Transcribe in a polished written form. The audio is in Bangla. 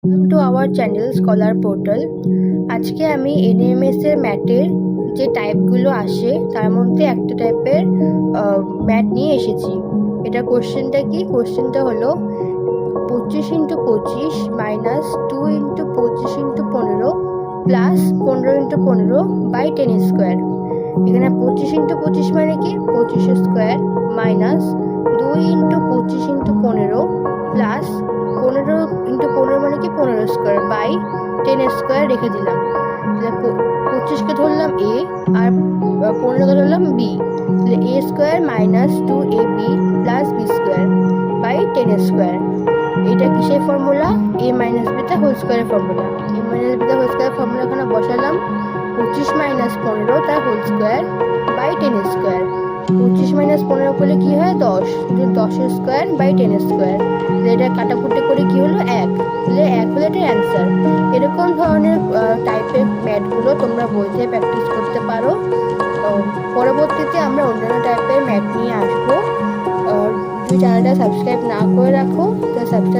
Welcome to our channel scholar portal. আজকে আমি এনএমএস এর ম্যাথের যে টাইপগুলো আসে তার মধ্যে একটা টাইপের ম্যাথ নিয়ে এসেছি। এটা কোশ্চেনটা হলো 25x25 minus 2x25x15 plus 15x15/10 square. এখানে 25x25 মানে কি 25 square minus 2x25x15 plus 15x15 মানে কি 15 স্কোয়ার বাই 10 স্কোয়ার রেখে দিলাম। তাহলে 25কে ধরলাম এ আর 15কে ধরলাম বি। তাহলে a square minus 2ab plus b square by 10 square. এটা কিসের formula? A minus beta whole স্কোয়ারের formula. A minus beta whole square formula এখানে বসালাম। 25 মাইনাস 15 তার whole square by 10 square. 25 minus 15 করলে কি হয় 10, 10 স্কোয়ার বাই 10 স্কোয়ার। এটা কাটাকুটি করে কি হলো 1, তাহলে 1 হলো এটার অ্যান্সার। এরকম ধরনের টাইপের ম্যাথগুলো তোমরা বইতে প্র্যাকটিস করতে পারো। পরবর্তীতে আমরা অন্যান্য টাইপের ম্যাথ নিয়ে আসবো। যদি চ্যানেলটা সাবস্ক্রাইব না করে রাখো তাহলে সাবস্ক্রাইব